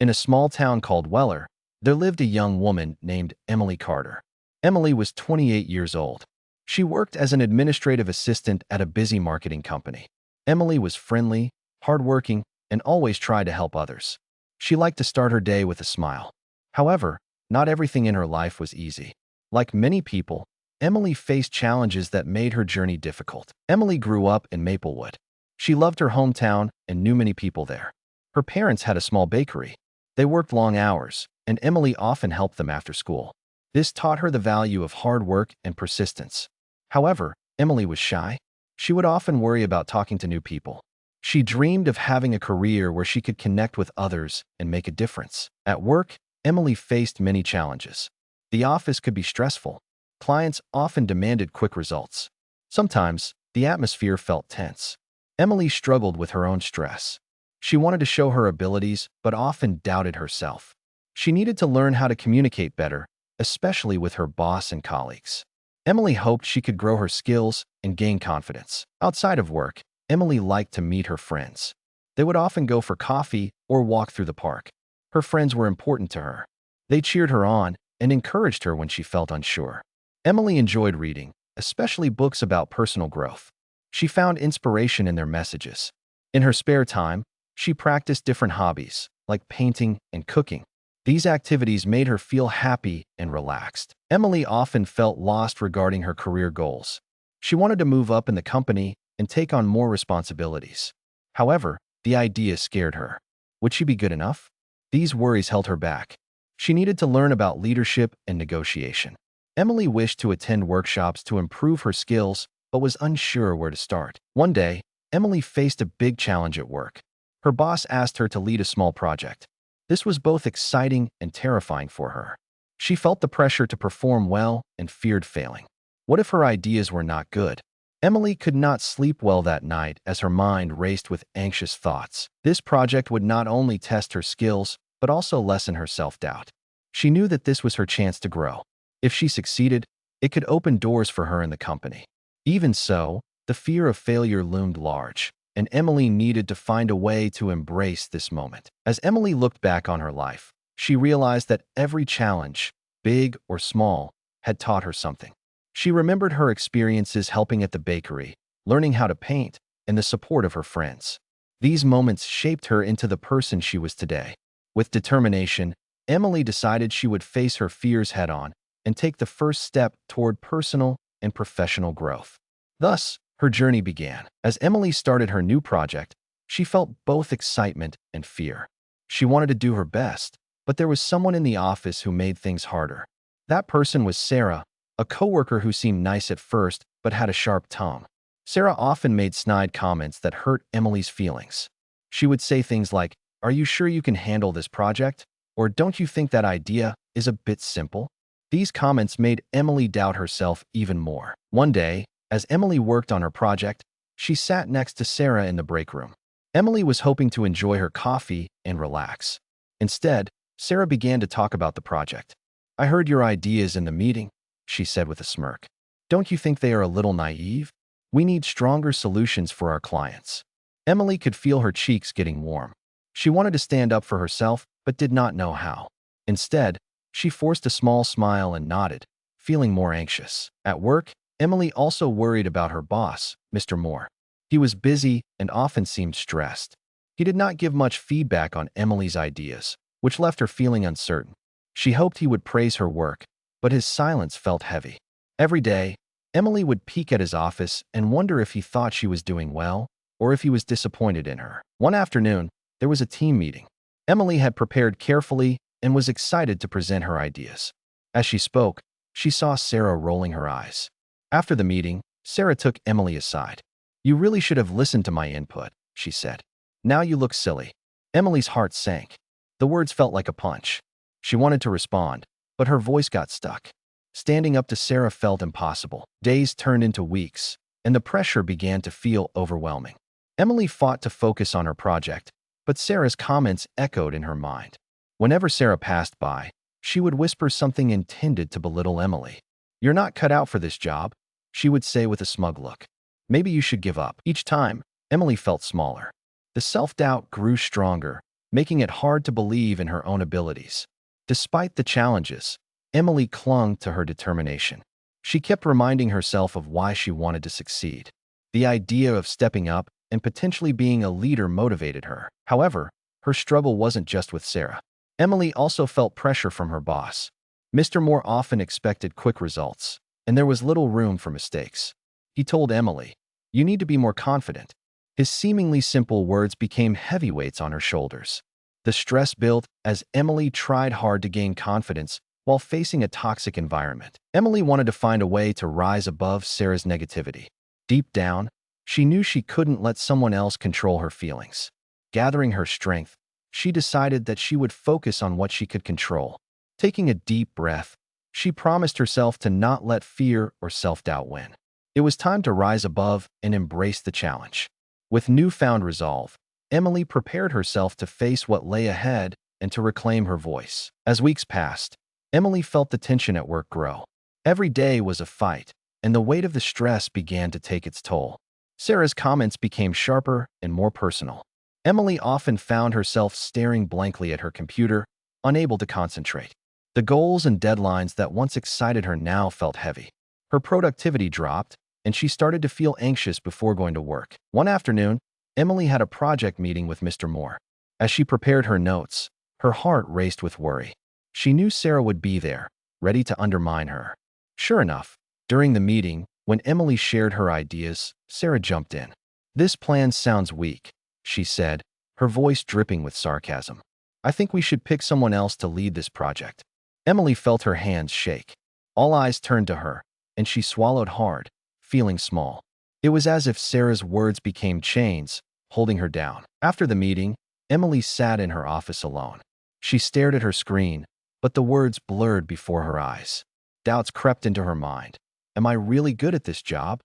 In a small town called Weller, there lived a young woman named Emily Carter. Emily was 28 years old. She worked as an administrative assistant at a busy marketing company. Emily was friendly, hardworking, and always tried to help others. She liked to start her day with a smile. However, not everything in her life was easy. Like many people, Emily faced challenges that made her journey difficult. Emily grew up in Maplewood. She loved her hometown and knew many people there. Her parents had a small bakery. They worked long hours, and Emily often helped them after school. This taught her the value of hard work and persistence. However, Emily was shy. She would often worry about talking to new people. She dreamed of having a career where she could connect with others and make a difference. At work, Emily faced many challenges. The office could be stressful. Clients often demanded quick results. Sometimes, the atmosphere felt tense. Emily struggled with her own stress. She wanted to show her abilities, but often doubted herself. She needed to learn how to communicate better, especially with her boss and colleagues. Emily hoped she could grow her skills and gain confidence. Outside of work, Emily liked to meet her friends. They would often go for coffee or walk through the park. Her friends were important to her. They cheered her on and encouraged her when she felt unsure. Emily enjoyed reading, especially books about personal growth. She found inspiration in their messages. In her spare time, she practiced different hobbies, like painting and cooking. These activities made her feel happy and relaxed. Emily often felt lost regarding her career goals. She wanted to move up in the company and take on more responsibilities. However, the idea scared her. Would she be good enough? These worries held her back. She needed to learn about leadership and negotiation. Emily wished to attend workshops to improve her skills, but was unsure where to start. One day, Emily faced a big challenge at work. Her boss asked her to lead a small project. This was both exciting and terrifying for her. She felt the pressure to perform well and feared failing. What if her ideas were not good? Emily could not sleep well that night as her mind raced with anxious thoughts. This project would not only test her skills, but also lessen her self-doubt. She knew that this was her chance to grow. If she succeeded, it could open doors for her in the company. Even so, the fear of failure loomed large, and Emily needed to find a way to embrace this moment. As Emily looked back on her life, she realized that every challenge, big or small, had taught her something. She remembered her experiences helping at the bakery, learning how to paint, and the support of her friends. These moments shaped her into the person she was today. With determination, Emily decided she would face her fears head-on and take the first step toward personal and professional growth. Thus, her journey began. As Emily started her new project, she felt both excitement and fear. She wanted to do her best, but there was someone in the office who made things harder. That person was Sarah, a coworker who seemed nice at first but had a sharp tongue. Sarah often made snide comments that hurt Emily's feelings. She would say things like, "Are you sure you can handle this project? Or don't you think that idea is a bit simple?" These comments made Emily doubt herself even more. One day, as Emily worked on her project, she sat next to Sarah in the break room. Emily was hoping to enjoy her coffee and relax. Instead, Sarah began to talk about the project. "I heard your ideas in the meeting," she said with a smirk. "Don't you think they are a little naive? We need stronger solutions for our clients." Emily could feel her cheeks getting warm. She wanted to stand up for herself, but did not know how. Instead, she forced a small smile and nodded, feeling more anxious. At work, Emily also worried about her boss, Mr. Moore. He was busy and often seemed stressed. He did not give much feedback on Emily's ideas, which left her feeling uncertain. She hoped he would praise her work, but his silence felt heavy. Every day, Emily would peek at his office and wonder if he thought she was doing well or if he was disappointed in her. One afternoon, there was a team meeting. Emily had prepared carefully and was excited to present her ideas. As she spoke, she saw Sarah rolling her eyes. After the meeting, Sarah took Emily aside. "You really should have listened to my input," she said. "Now you look silly." Emily's heart sank. The words felt like a punch. She wanted to respond, but her voice got stuck. Standing up to Sarah felt impossible. Days turned into weeks, and the pressure began to feel overwhelming. Emily fought to focus on her project, but Sarah's comments echoed in her mind. Whenever Sarah passed by, she would whisper something intended to belittle Emily. "You're not cut out for this job," she would say with a smug look. "Maybe you should give up." Each time, Emily felt smaller. The self-doubt grew stronger, making it hard to believe in her own abilities. Despite the challenges, Emily clung to her determination. She kept reminding herself of why she wanted to succeed. The idea of stepping up and potentially being a leader motivated her. However, her struggle wasn't just with Sarah. Emily also felt pressure from her boss. Mr. Moore often expected quick results, and there was little room for mistakes. He told Emily, "You need to be more confident." His seemingly simple words became heavyweights on her shoulders. The stress built as Emily tried hard to gain confidence while facing a toxic environment. Emily wanted to find a way to rise above Sarah's negativity. Deep down, she knew she couldn't let someone else control her feelings. Gathering her strength, she decided that she would focus on what she could control. Taking a deep breath, she promised herself to not let fear or self-doubt win. It was time to rise above and embrace the challenge. With newfound resolve, Emily prepared herself to face what lay ahead and to reclaim her voice. As weeks passed, Emily felt the tension at work grow. Every day was a fight, and the weight of the stress began to take its toll. Sarah's comments became sharper and more personal. Emily often found herself staring blankly at her computer, unable to concentrate. The goals and deadlines that once excited her now felt heavy. Her productivity dropped, and she started to feel anxious before going to work. One afternoon, Emily had a project meeting with Mr. Moore. As she prepared her notes, her heart raced with worry. She knew Sarah would be there, ready to undermine her. Sure enough, during the meeting, when Emily shared her ideas, Sarah jumped in. "This plan sounds weak," she said, her voice dripping with sarcasm. "I think we should pick someone else to lead this project." Emily felt her hands shake. All eyes turned to her, and she swallowed hard, feeling small. It was as if Sarah's words became chains, holding her down. After the meeting, Emily sat in her office alone. She stared at her screen, but the words blurred before her eyes. Doubts crept into her mind. Am I really good at this job?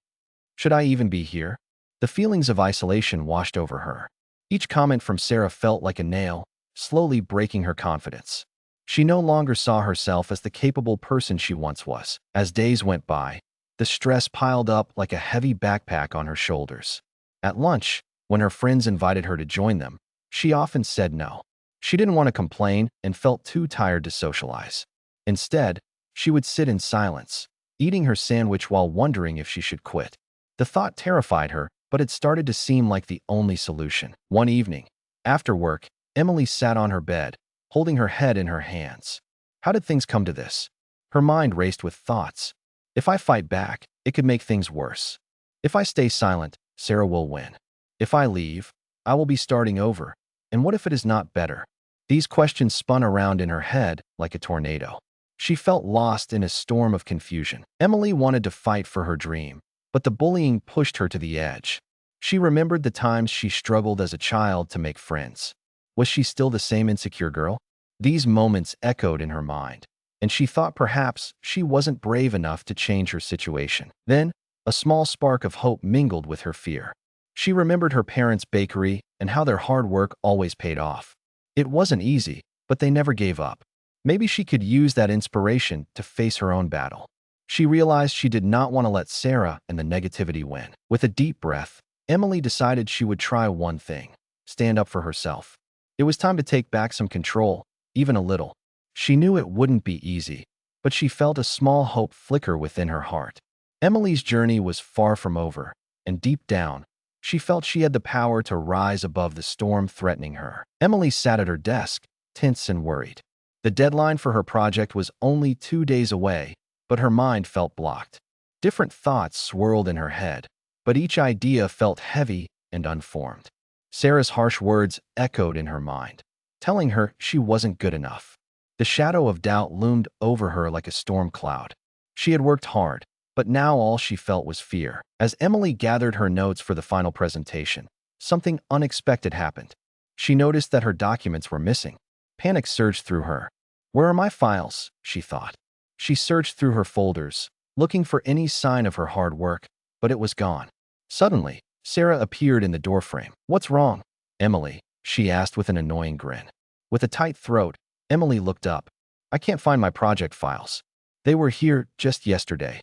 Should I even be here? The feelings of isolation washed over her. Each comment from Sarah felt like a nail, slowly breaking her confidence. She no longer saw herself as the capable person she once was. As days went by, the stress piled up like a heavy backpack on her shoulders. At lunch, when her friends invited her to join them, she often said no. She didn't want to complain and felt too tired to socialize. Instead, she would sit in silence, eating her sandwich while wondering if she should quit. The thought terrified her, but it started to seem like the only solution. One evening, after work, Emily sat on her bed, holding her head in her hands. How did things come to this? Her mind raced with thoughts. If I fight back, it could make things worse. If I stay silent, Sarah will win. If I leave, I will be starting over. And what if it is not better? These questions spun around in her head like a tornado. She felt lost in a storm of confusion. Emily wanted to fight for her dream, but the bullying pushed her to the edge. She remembered the times she struggled as a child to make friends. Was she still the same insecure girl? These moments echoed in her mind, and she thought perhaps she wasn't brave enough to change her situation. Then, a small spark of hope mingled with her fear. She remembered her parents' bakery and how their hard work always paid off. It wasn't easy, but they never gave up. Maybe she could use that inspiration to face her own battle. She realized she did not want to let Sarah and the negativity win. With a deep breath, Emily decided she would try one thing: stand up for herself. It was time to take back some control, even a little. She knew it wouldn't be easy, but she felt a small hope flicker within her heart. Emily's journey was far from over, and deep down, she felt she had the power to rise above the storm threatening her. Emily sat at her desk, tense and worried. The deadline for her project was only 2 days away, but her mind felt blocked. Different thoughts swirled in her head, but each idea felt heavy and unformed. Sarah's harsh words echoed in her mind, telling her she wasn't good enough. The shadow of doubt loomed over her like a storm cloud. She had worked hard, but now all she felt was fear. As Emily gathered her notes for the final presentation, something unexpected happened. She noticed that her documents were missing. Panic surged through her. "Where are my files?" she thought. She searched through her folders, looking for any sign of her hard work, but it was gone. Suddenly, Sarah appeared in the doorframe. "What's wrong, Emily?" she asked with an annoying grin. With a tight throat, Emily looked up. "I can't find my project files. They were here just yesterday,"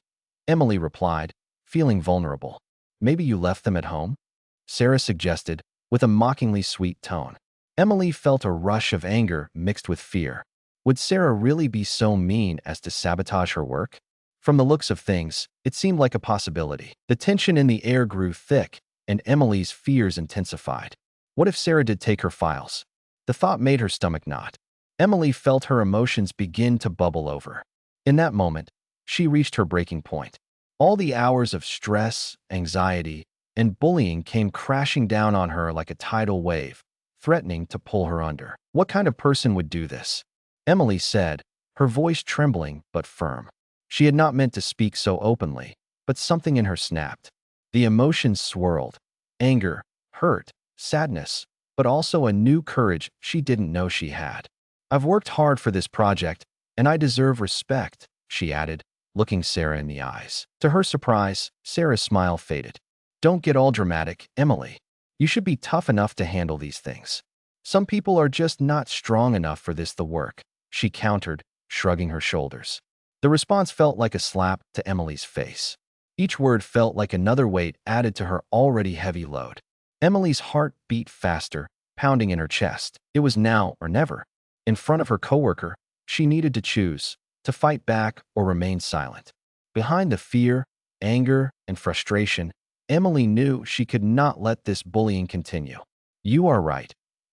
Emily replied, feeling vulnerable. "Maybe you left them at home?" Sarah suggested, with a mockingly sweet tone. Emily felt a rush of anger mixed with fear. Would Sarah really be so mean as to sabotage her work? From the looks of things, it seemed like a possibility. The tension in the air grew thick, and Emily's fears intensified. What if Sarah did take her files? The thought made her stomach knot. Emily felt her emotions begin to bubble over. In that moment, she reached her breaking point. All the hours of stress, anxiety, and bullying came crashing down on her like a tidal wave, threatening to pull her under. What kind of person would do this? Emily said, her voice trembling but firm. She had not meant to speak so openly, but something in her snapped. The emotions swirled: anger, hurt, sadness, but also a new courage she didn't know she had. I've worked hard for this project, and I deserve respect, she added, looking Sarah in the eyes. To her surprise, Sarah's smile faded. Don't get all dramatic, Emily. You should be tough enough to handle these things. Some people are just not strong enough for the work, she countered, shrugging her shoulders. The response felt like a slap to Emily's face. Each word felt like another weight added to her already heavy load. Emily's heart beat faster, pounding in her chest. It was now or never. In front of her coworker, she needed to choose, to fight back or remain silent. Behind the fear, anger, and frustration, Emily knew she could not let this bullying continue. You are right.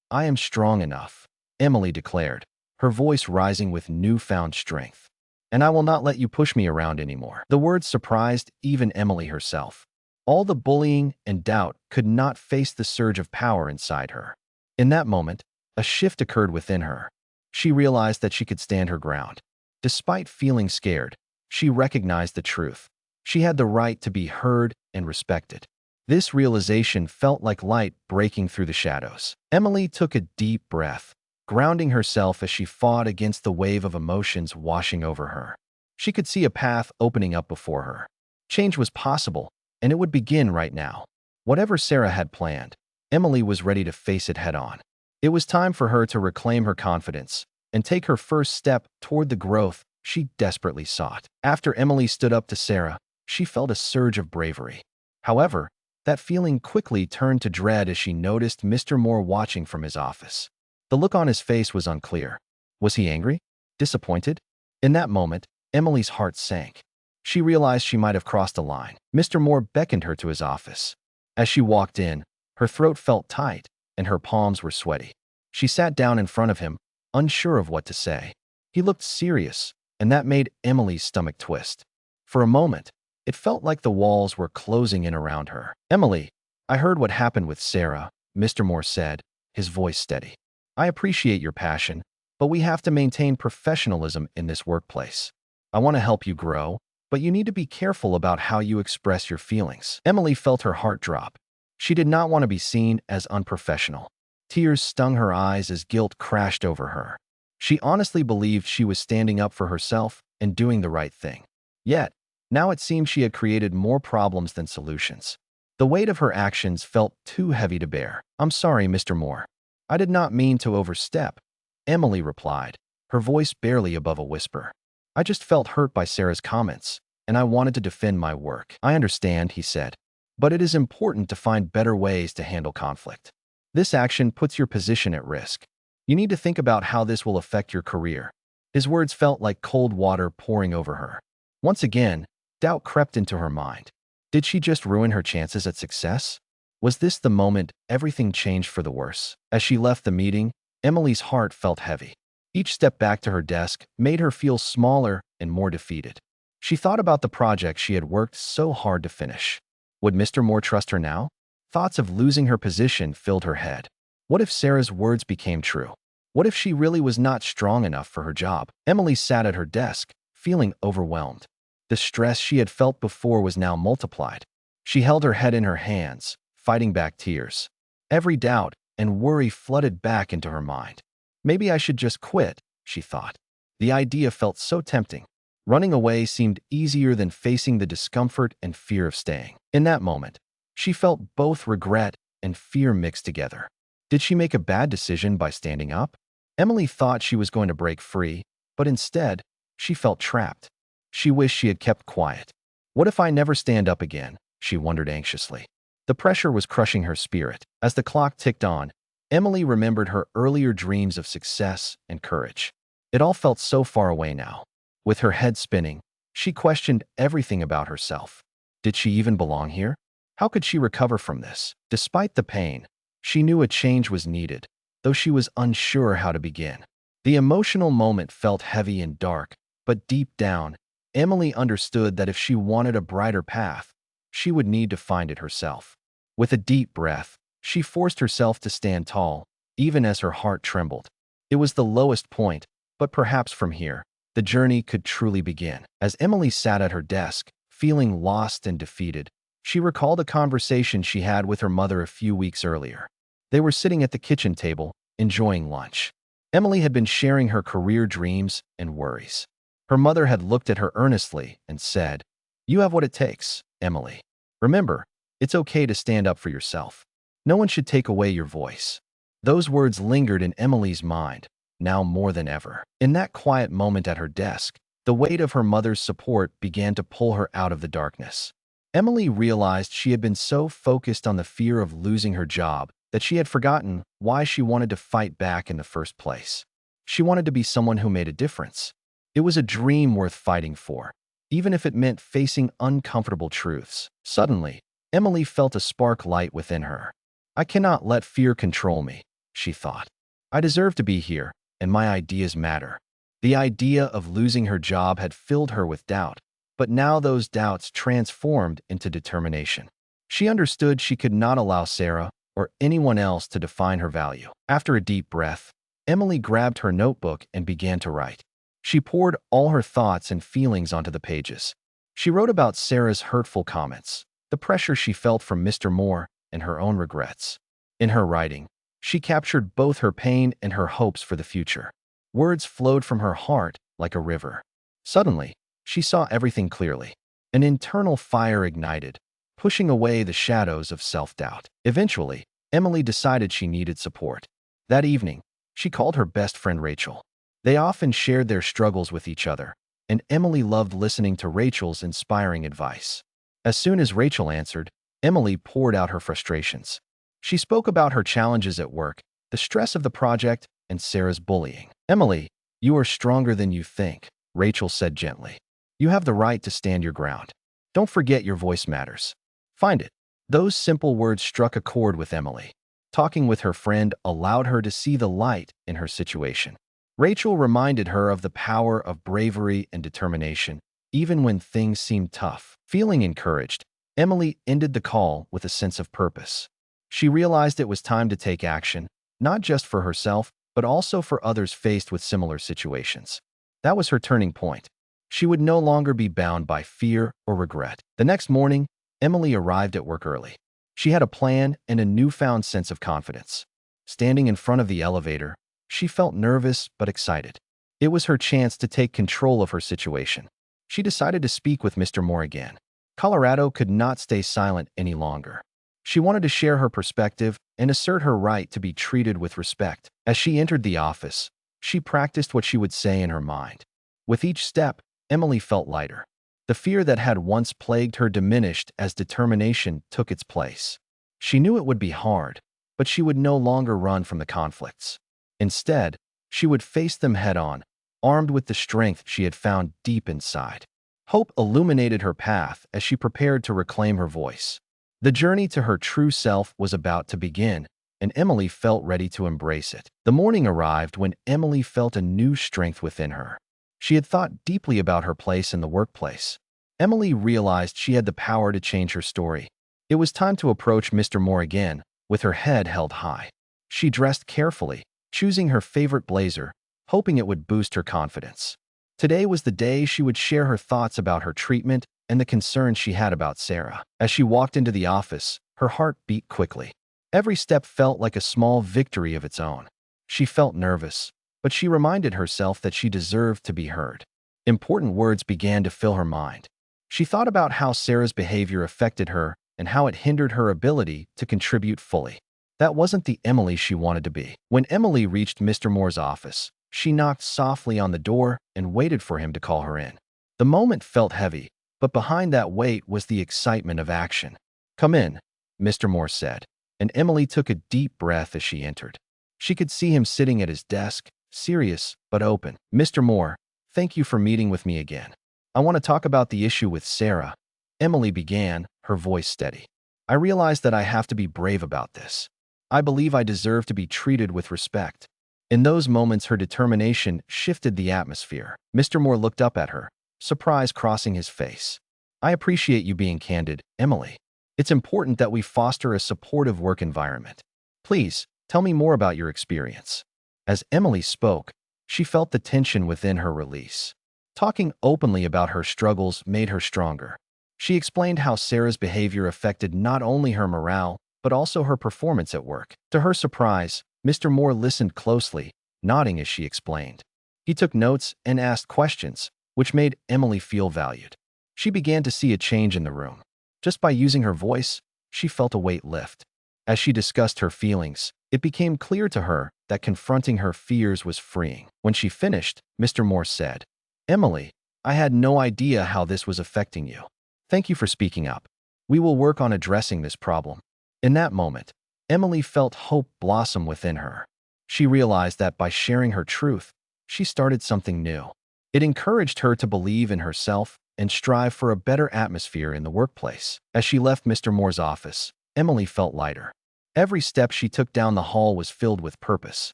I am strong enough, Emily declared, her voice rising with newfound strength. And I will not let you push me around anymore. The words surprised even Emily herself. All the bullying and doubt could not face the surge of power inside her. In that moment, a shift occurred within her. She realized that she could stand her ground. Despite feeling scared, she recognized the truth. She had the right to be heard and respected. This realization felt like light breaking through the shadows. Emily took a deep breath, grounding herself as she fought against the wave of emotions washing over her. She could see a path opening up before her. Change was possible, and it would begin right now. Whatever Sarah had planned, Emily was ready to face it head-on. It was time for her to reclaim her confidence and take her first step toward the growth she desperately sought. After Emily stood up to Sarah, she felt a surge of bravery. However, that feeling quickly turned to dread as she noticed Mr. Moore watching from his office. The look on his face was unclear. Was he angry? Disappointed? In that moment, Emily's heart sank. She realized she might have crossed a line. Mr. Moore beckoned her to his office. As she walked in, her throat felt tight and her palms were sweaty. She sat down in front of him, unsure of what to say. He looked serious, and that made Emily's stomach twist. For a moment, it felt like the walls were closing in around her. Emily, I heard what happened with Sarah, Mr. Moore said, his voice steady. I appreciate your passion, but we have to maintain professionalism in this workplace. I want to help you grow, but you need to be careful about how you express your feelings. Emily felt her heart drop. She did not want to be seen as unprofessional. Tears stung her eyes as guilt crashed over her. She honestly believed she was standing up for herself and doing the right thing. Yet, now it seemed she had created more problems than solutions. The weight of her actions felt too heavy to bear. I'm sorry, Mr. Moore. I did not mean to overstep, Emily replied, her voice barely above a whisper. I just felt hurt by Sarah's comments, and I wanted to defend my work. I understand, he said, but it is important to find better ways to handle conflict. This action puts your position at risk. You need to think about how this will affect your career. His words felt like cold water pouring over her. Once again, doubt crept into her mind. Did she just ruin her chances at success? Was this the moment everything changed for the worse? As she left the meeting, Emily's heart felt heavy. Each step back to her desk made her feel smaller and more defeated. She thought about the project she had worked so hard to finish. Would Mr. Moore trust her now? Thoughts of losing her position filled her head. What if Sarah's words became true? What if she really was not strong enough for her job? Emily sat at her desk, feeling overwhelmed. The stress she had felt before was now multiplied. She held her head in her hands, fighting back tears. Every doubt and worry flooded back into her mind. Maybe I should just quit, she thought. The idea felt so tempting. Running away seemed easier than facing the discomfort and fear of staying. In that moment, she felt both regret and fear mixed together. Did she make a bad decision by standing up? Emily thought she was going to break free, but instead, she felt trapped. She wished she had kept quiet. What if I never stand up again? She wondered anxiously. The pressure was crushing her spirit. As the clock ticked on, Emily remembered her earlier dreams of success and courage. It all felt so far away now. With her head spinning, she questioned everything about herself. Did she even belong here? How could she recover from this? Despite the pain, she knew a change was needed, though she was unsure how to begin. The emotional moment felt heavy and dark, but deep down, Emily understood that if she wanted a brighter path, she would need to find it herself. With a deep breath, she forced herself to stand tall, even as her heart trembled. It was the lowest point, but perhaps from here, the journey could truly begin. As Emily sat at her desk, feeling lost and defeated, she recalled a conversation she had with her mother a few weeks earlier. They were sitting at the kitchen table, enjoying lunch. Emily had been sharing her career dreams and worries. Her mother had looked at her earnestly and said, "You have what it takes, Emily. Remember, it's okay to stand up for yourself. No one should take away your voice." Those words lingered in Emily's mind, now more than ever. In that quiet moment at her desk, the weight of her mother's support began to pull her out of the darkness. Emily realized she had been so focused on the fear of losing her job that she had forgotten why she wanted to fight back in the first place. She wanted to be someone who made a difference. It was a dream worth fighting for, even if it meant facing uncomfortable truths. Suddenly, Emily felt a spark light within her. "I cannot let fear control me," she thought. "I deserve to be here, and my ideas matter." The idea of losing her job had filled her with doubt, but now those doubts transformed into determination. She understood she could not allow Sarah or anyone else to define her value. After a deep breath, Emily grabbed her notebook and began to write. She poured all her thoughts and feelings onto the pages. She wrote about Sarah's hurtful comments, the pressure she felt from Mr. Moore, and her own regrets. In her writing, she captured both her pain and her hopes for the future. Words flowed from her heart like a river. Suddenly, she saw everything clearly. An internal fire ignited, pushing away the shadows of self-doubt. Eventually, Emily decided she needed support. That evening, she called her best friend Rachel. They often shared their struggles with each other, and Emily loved listening to Rachel's inspiring advice. As soon as Rachel answered, Emily poured out her frustrations. She spoke about her challenges at work, the stress of the project, and Sarah's bullying. "Emily, you are stronger than you think," Rachel said gently. "You have the right to stand your ground. Don't forget your voice matters. Find it." Those simple words struck a chord with Emily. Talking with her friend allowed her to see the light in her situation. Rachel reminded her of the power of bravery and determination, even when things seemed tough. Feeling encouraged, Emily ended the call with a sense of purpose. She realized it was time to take action, not just for herself, but also for others faced with similar situations. That was her turning point. She would no longer be bound by fear or regret. The next morning, Emily arrived at work early. She had a plan and a newfound sense of confidence. Standing in front of the elevator, she felt nervous but excited. It was her chance to take control of her situation. She decided to speak with Mr. Moore again. Colorado could not stay silent any longer. She wanted to share her perspective and assert her right to be treated with respect. As she entered the office, she practiced what she would say in her mind. With each step, Emily felt lighter. The fear that had once plagued her diminished as determination took its place. She knew it would be hard, but she would no longer run from the conflicts. Instead, she would face them head-on, armed with the strength she had found deep inside. Hope illuminated her path as she prepared to reclaim her voice. The journey to her true self was about to begin, and Emily felt ready to embrace it. The morning arrived when Emily felt a new strength within her. She had thought deeply about her place in the workplace. Emily realized she had the power to change her story. It was time to approach Mr. Moore again, with her head held high. She dressed carefully, choosing her favorite blazer, hoping it would boost her confidence. Today was the day she would share her thoughts about her treatment and the concerns she had about Sarah. As she walked into the office, her heart beat quickly. Every step felt like a small victory of its own. She felt nervous, but she reminded herself that she deserved to be heard. Important words began to fill her mind. She thought about how Sarah's behavior affected her and how it hindered her ability to contribute fully. That wasn't the Emily she wanted to be. When Emily reached Mr. Moore's office, she knocked softly on the door and waited for him to call her in. The moment felt heavy, but behind that weight was the excitement of action. "Come in," Mr. Moore said. and Emily took a deep breath as she entered. She could see him sitting at his desk, serious but open. "Mr. Moore, thank you for meeting with me again. I want to talk about the issue with Sarah," Emily began, her voice steady. "I realize that I have to be brave about this. I believe I deserve to be treated with respect." In those moments, her determination shifted the atmosphere. Mr. Moore looked up at her, surprise crossing his face. "I appreciate you being candid, Emily. It's important that we foster a supportive work environment. Please, tell me more about your experience." As Emily spoke, she felt the tension within her release. Talking openly about her struggles made her stronger. She explained how Sarah's behavior affected not only her morale, but also her performance at work. To her surprise, Mr. Moore listened closely, nodding as she explained. He took notes and asked questions, which made Emily feel valued. She began to see a change in the room. Just by using her voice, she felt a weight lift. As she discussed her feelings, it became clear to her that confronting her fears was freeing. When she finished, Mr. Moore said, "Emily, I had no idea how this was affecting you. Thank you for speaking up. We will work on addressing this problem." In that moment, Emily felt hope blossom within her. She realized that by sharing her truth, she started something new. It encouraged her to believe in herself and strive for a better atmosphere in the workplace. As she left Mr. Moore's office, Emily felt lighter. Every step she took down the hall was filled with purpose.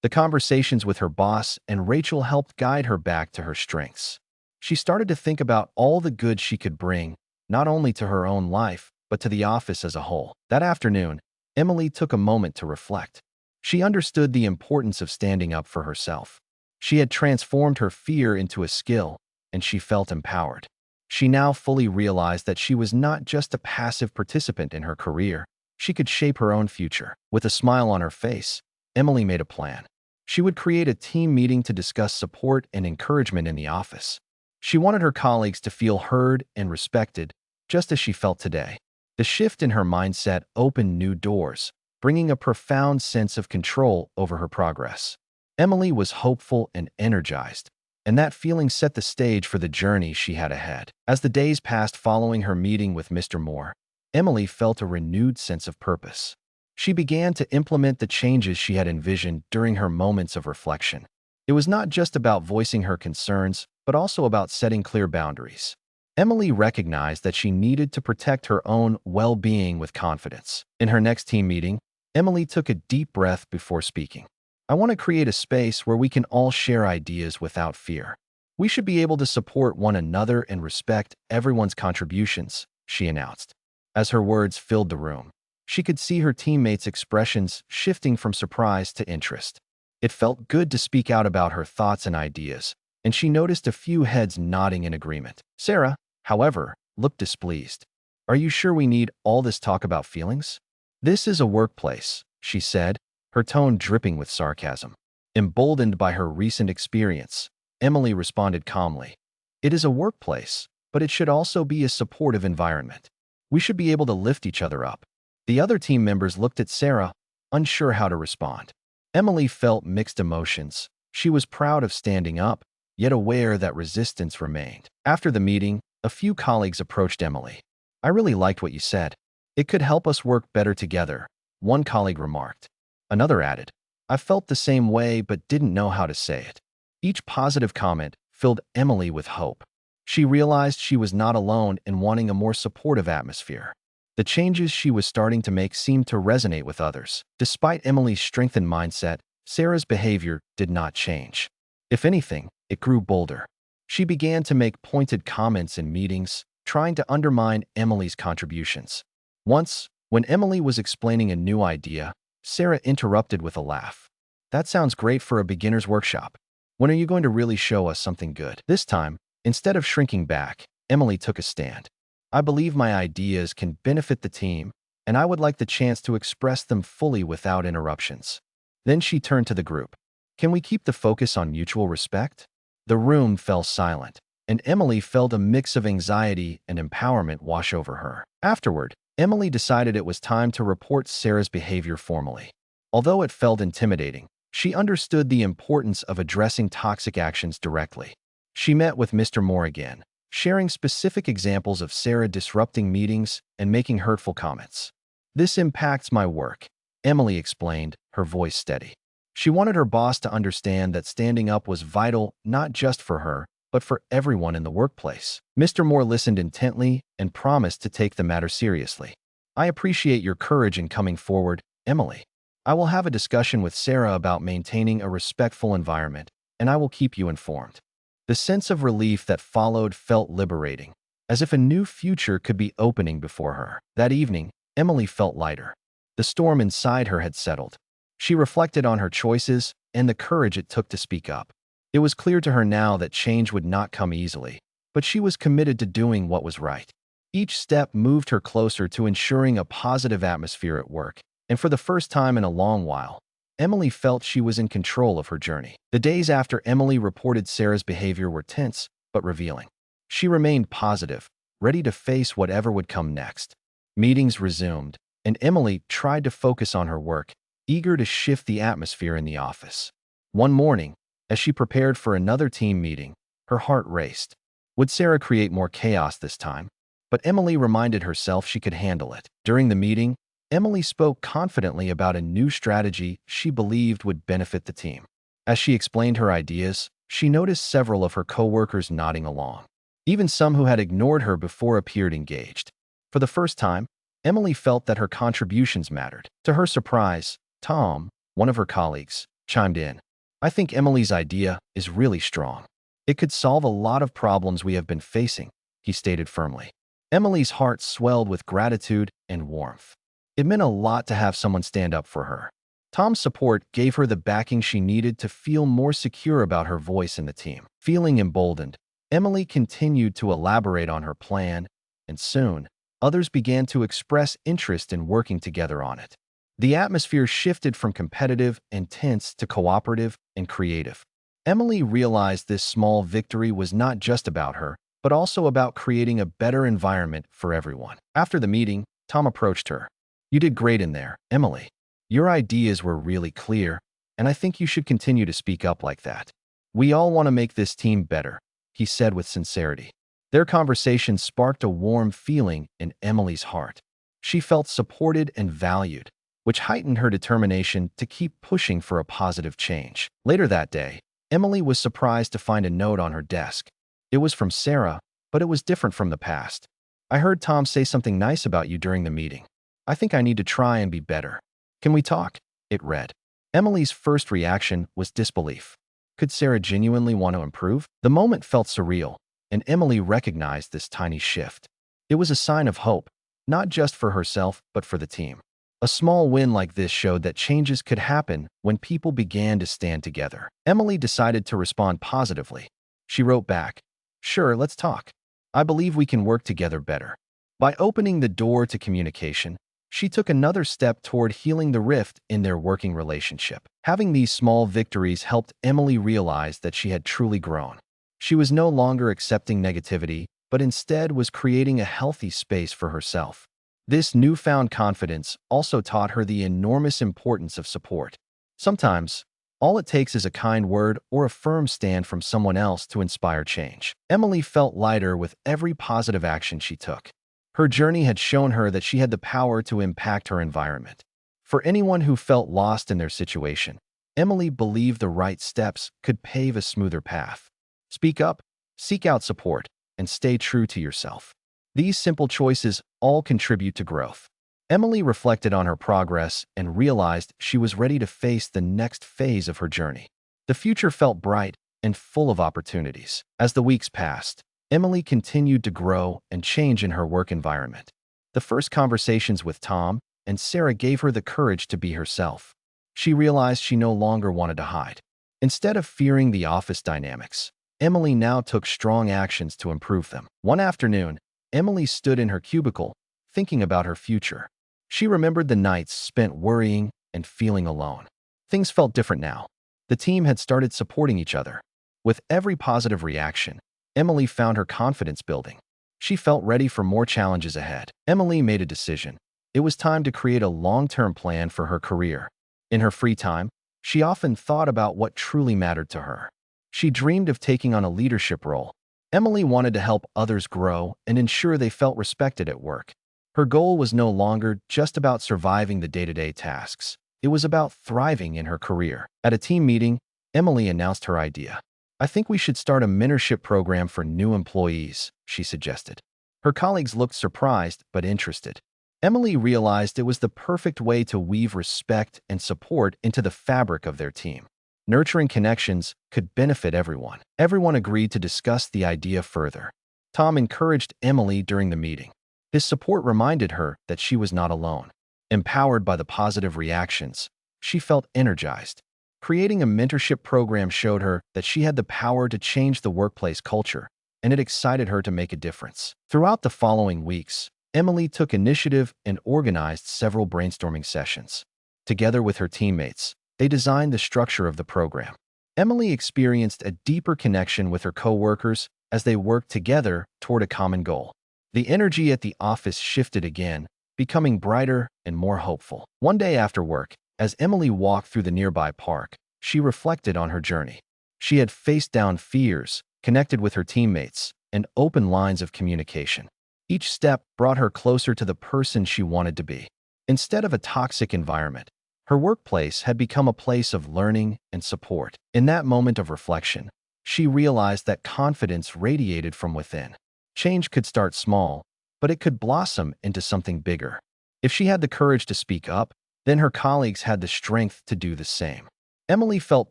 The conversations with her boss and Rachel helped guide her back to her strengths. She started to think about all the good she could bring, not only to her own life, but to the office as a whole. That afternoon, Emily took a moment to reflect. She understood the importance of standing up for herself. She had transformed her fear into a skill, and she felt empowered. She now fully realized that she was not just a passive participant in her career. She could shape her own future. With a smile on her face, Emily made a plan. She would create a team meeting to discuss support and encouragement in the office. She wanted her colleagues to feel heard and respected, just as she felt today. The shift in her mindset opened new doors, bringing a profound sense of control over her progress. Emily was hopeful and energized, and that feeling set the stage for the journey she had ahead. As the days passed following her meeting with Mr. Moore, Emily felt a renewed sense of purpose. She began to implement the changes she had envisioned during her moments of reflection. It was not just about voicing her concerns, but also about setting clear boundaries. Emily recognized that she needed to protect her own well-being with confidence. In her next team meeting, Emily took a deep breath before speaking. "I want to create a space where we can all share ideas without fear. We should be able to support one another and respect everyone's contributions," she announced. As her words filled the room, she could see her teammates' expressions shifting from surprise to interest. It felt good to speak out about her thoughts and ideas, and she noticed a few heads nodding in agreement. Sarah, however, looked displeased. "Are you sure we need all this talk about feelings? This is a workplace," she said, her tone dripping with sarcasm. Emboldened by her recent experience, Emily responded calmly. "It is a workplace, but it should also be a supportive environment. We should be able to lift each other up." The other team members looked at Sarah, unsure how to respond. Emily felt mixed emotions. She was proud of standing up, yet aware that resistance remained. After the meeting, a few colleagues approached Emily. "I really liked what you said. It could help us work better together," one colleague remarked. Another added, "I felt the same way but didn't know how to say it." Each positive comment filled Emily with hope. She realized she was not alone in wanting a more supportive atmosphere. The changes she was starting to make seemed to resonate with others. Despite Emily's strengthened mindset, Sarah's behavior did not change. If anything, it grew bolder. She began to make pointed comments in meetings, trying to undermine Emily's contributions. Once, when Emily was explaining a new idea, Sarah interrupted with a laugh. "That sounds great for a beginner's workshop. When are you going to really show us something good?" This time, instead of shrinking back, Emily took a stand. "I believe my ideas can benefit the team, and I would like the chance to express them fully without interruptions." Then she turned to the group. "Can we keep the focus on mutual respect?" The room fell silent, and Emily felt a mix of anxiety and empowerment wash over her. Afterward, Emily decided it was time to report Sarah's behavior formally. Although it felt intimidating, she understood the importance of addressing toxic actions directly. She met with Mr. Moore again, sharing specific examples of Sarah disrupting meetings and making hurtful comments. "This impacts my work," Emily explained, her voice steady. She wanted her boss to understand that standing up was vital not just for her, but for everyone in the workplace. Mr. Moore listened intently and promised to take the matter seriously. "I appreciate your courage in coming forward, Emily. I will have a discussion with Sarah about maintaining a respectful environment, and I will keep you informed." The sense of relief that followed felt liberating, as if a new future could be opening before her. That evening, Emily felt lighter. The storm inside her had settled. She reflected on her choices and the courage it took to speak up. It was clear to her now that change would not come easily, but she was committed to doing what was right. Each step moved her closer to ensuring a positive atmosphere at work, and for the first time in a long while, Emily felt she was in control of her journey. The days after Emily reported Sarah's behavior were tense but revealing. She remained positive, ready to face whatever would come next. Meetings resumed, and Emily tried to focus on her work, eager to shift the atmosphere in the office. One morning, as she prepared for another team meeting, her heart raced. Would Sarah create more chaos this time? But Emily reminded herself she could handle it. During the meeting, Emily spoke confidently about a new strategy she believed would benefit the team. As she explained her ideas, she noticed several of her coworkers nodding along. Even some who had ignored her before appeared engaged. For the first time, Emily felt that her contributions mattered. To her surprise, Tom, one of her colleagues, chimed in. "I think Emily's idea is really strong. It could solve a lot of problems we have been facing," he stated firmly. Emily's heart swelled with gratitude and warmth. It meant a lot to have someone stand up for her. Tom's support gave her the backing she needed to feel more secure about her voice in the team. Feeling emboldened, Emily continued to elaborate on her plan, and soon, others began to express interest in working together on it. The atmosphere shifted from competitive and tense to cooperative and creative. Emily realized this small victory was not just about her, but also about creating a better environment for everyone. After the meeting, Tom approached her. "You did great in there, Emily. Your ideas were really clear, and I think you should continue to speak up like that. We all want to make this team better," he said with sincerity. Their conversation sparked a warm feeling in Emily's heart. She felt supported and valued, which heightened her determination to keep pushing for a positive change. Later that day, Emily was surprised to find a note on her desk. It was from Sarah, but it was different from the past. "I heard Tom say something nice about you during the meeting. I think I need to try and be better. Can we talk?" it read. Emily's first reaction was disbelief. Could Sarah genuinely want to improve? The moment felt surreal, and Emily recognized this tiny shift. It was a sign of hope, not just for herself, but for the team. A small win like this showed that changes could happen when people began to stand together. Emily decided to respond positively. She wrote back, "Sure, let's talk. I believe we can work together better." By opening the door to communication, she took another step toward healing the rift in their working relationship. Having these small victories helped Emily realize that she had truly grown. She was no longer accepting negativity, but instead was creating a healthy space for herself. This newfound confidence also taught her the enormous importance of support. Sometimes, all it takes is a kind word or a firm stand from someone else to inspire change. Emily felt lighter with every positive action she took. Her journey had shown her that she had the power to impact her environment. For anyone who felt lost in their situation, Emily believed the right steps could pave a smoother path. Speak up, seek out support, and stay true to yourself. These simple choices all contribute to growth. Emily reflected on her progress and realized she was ready to face the next phase of her journey. The future felt bright and full of opportunities. As the weeks passed, Emily continued to grow and change in her work environment. The first conversations with Tom and Sarah gave her the courage to be herself. She realized she no longer wanted to hide. Instead of fearing the office dynamics, Emily now took strong actions to improve them. One afternoon, Emily stood in her cubicle, thinking about her future. She remembered the nights spent worrying and feeling alone. Things felt different now. The team had started supporting each other. With every positive reaction, Emily found her confidence building. She felt ready for more challenges ahead. Emily made a decision. It was time to create a long-term plan for her career. In her free time, she often thought about what truly mattered to her. She dreamed of taking on a leadership role. Emily wanted to help others grow and ensure they felt respected at work. Her goal was no longer just about surviving the day-to-day tasks. It was about thriving in her career. At a team meeting, Emily announced her idea. "I think we should start a mentorship program for new employees," she suggested. Her colleagues looked surprised but interested. Emily realized it was the perfect way to weave respect and support into the fabric of their team. Nurturing connections could benefit everyone. Everyone agreed to discuss the idea further. Tom encouraged Emily during the meeting. His support reminded her that she was not alone. Empowered by the positive reactions, she felt energized. Creating a mentorship program showed her that she had the power to change the workplace culture, and it excited her to make a difference. Throughout the following weeks, Emily took initiative and organized several brainstorming sessions. Together with her teammates, they designed the structure of the program. Emily experienced a deeper connection with her coworkers as they worked together toward a common goal. The energy at the office shifted again, becoming brighter and more hopeful. One day after work, as Emily walked through the nearby park, she reflected on her journey. She had faced down fears, connected with her teammates, and opened lines of communication. Each step brought her closer to the person she wanted to be. Instead of a toxic environment, her workplace had become a place of learning and support. In that moment of reflection, she realized that confidence radiated from within. Change could start small, but it could blossom into something bigger. If she had the courage to speak up, then her colleagues had the strength to do the same. Emily felt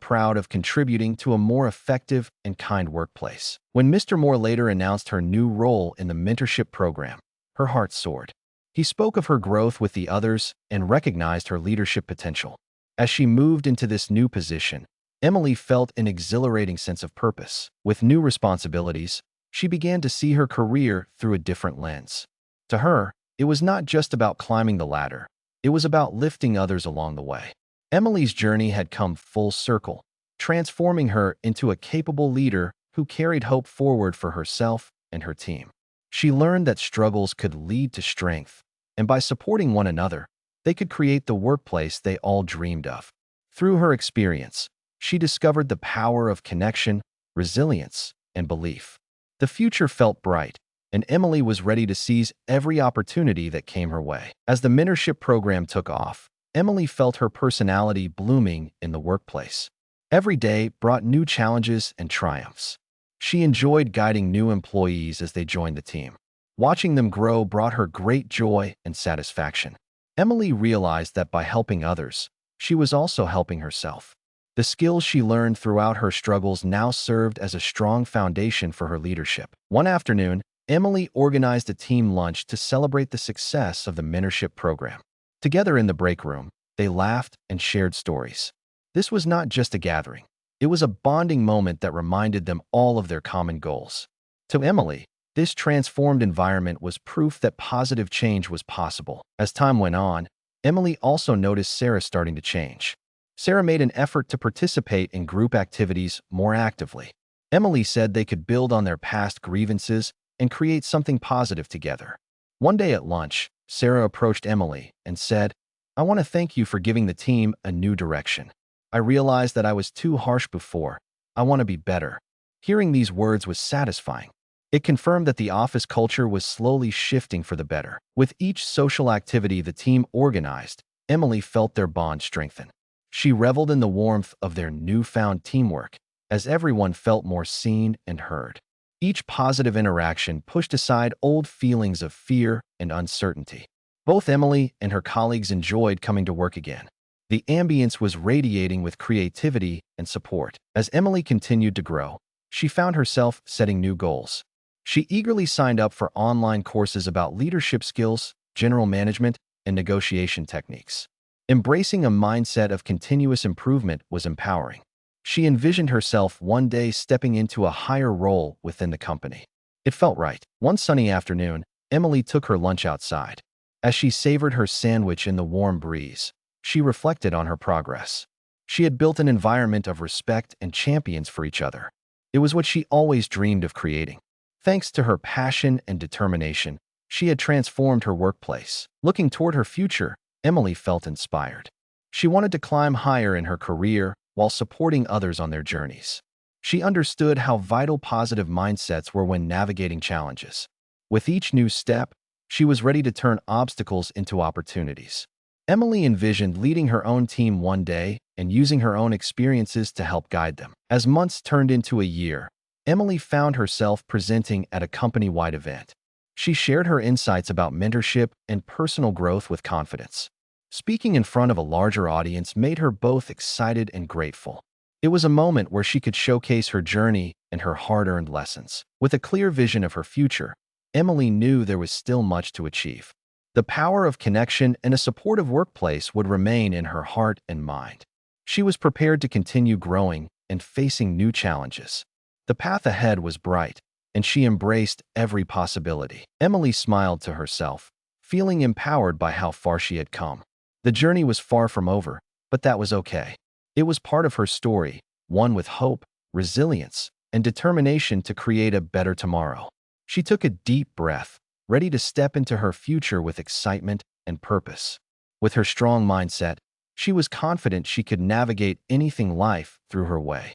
proud of contributing to a more effective and kind workplace. When Mr. Moore later announced her new role in the mentorship program, her heart soared. He spoke of her growth with the others and recognized her leadership potential. As she moved into this new position, Emily felt an exhilarating sense of purpose. With new responsibilities, she began to see her career through a different lens. To her, it was not just about climbing the ladder. It was about lifting others along the way. Emily's journey had come full circle, transforming her into a capable leader who carried hope forward for herself and her team. She learned that struggles could lead to strength, and by supporting one another, they could create the workplace they all dreamed of. Through her experience, she discovered the power of connection, resilience, and belief. The future felt bright, and Emily was ready to seize every opportunity that came her way. As the mentorship program took off, Emily felt her personality blooming in the workplace. Every day brought new challenges and triumphs. She enjoyed guiding new employees as they joined the team. Watching them grow brought her great joy and satisfaction. Emily realized that by helping others, she was also helping herself. The skills she learned throughout her struggles now served as a strong foundation for her leadership. One afternoon, Emily organized a team lunch to celebrate the success of the mentorship program. Together in the break room, they laughed and shared stories. This was not just a gathering. It was a bonding moment that reminded them all of their common goals. To Emily, this transformed environment was proof that positive change was possible. As time went on, Emily also noticed Sarah starting to change. Sarah made an effort to participate in group activities more actively. Emily said they could build on their past grievances and create something positive together. One day at lunch, Sarah approached Emily and said, "I want to thank you for giving the team a new direction. I realized that I was too harsh before. I want to be better." Hearing these words was satisfying. It confirmed that the office culture was slowly shifting for the better. With each social activity the team organized, Emily felt their bond strengthen. She reveled in the warmth of their newfound teamwork, as everyone felt more seen and heard. Each positive interaction pushed aside old feelings of fear and uncertainty. Both Emily and her colleagues enjoyed coming to work again. The ambience was radiating with creativity and support. As Emily continued to grow, she found herself setting new goals. She eagerly signed up for online courses about leadership skills, general management, and negotiation techniques. Embracing a mindset of continuous improvement was empowering. She envisioned herself one day stepping into a higher role within the company. It felt right. One sunny afternoon, Emily took her lunch outside. As she savored her sandwich in the warm breeze, she reflected on her progress. She had built an environment of respect and champions for each other. It was what she always dreamed of creating. Thanks to her passion and determination, she had transformed her workplace. Looking toward her future, Emily felt inspired. She wanted to climb higher in her career while supporting others on their journeys. She understood how vital positive mindsets were when navigating challenges. With each new step, She was ready to turn obstacles into opportunities. Emily envisioned leading her own team one day and using her own experiences to help guide them. As months turned into a year, Emily found herself presenting at a company-wide event. She shared her insights about mentorship and personal growth with confidence. Speaking in front of a larger audience made her both excited and grateful. It was a moment where she could showcase her journey and her hard-earned lessons. With a clear vision of her future, Emily knew there was still much to achieve. The power of connection and a supportive workplace would remain in her heart and mind. She was prepared to continue growing and facing new challenges. The path ahead was bright, and she embraced every possibility. Emily smiled to herself, feeling empowered by how far she had come. The journey was far from over, but that was okay. It was part of her story, one with hope, resilience, and determination to create a better tomorrow. She took a deep breath, ready to step into her future with excitement and purpose. With her strong mindset, she was confident she could navigate anything life threw her way.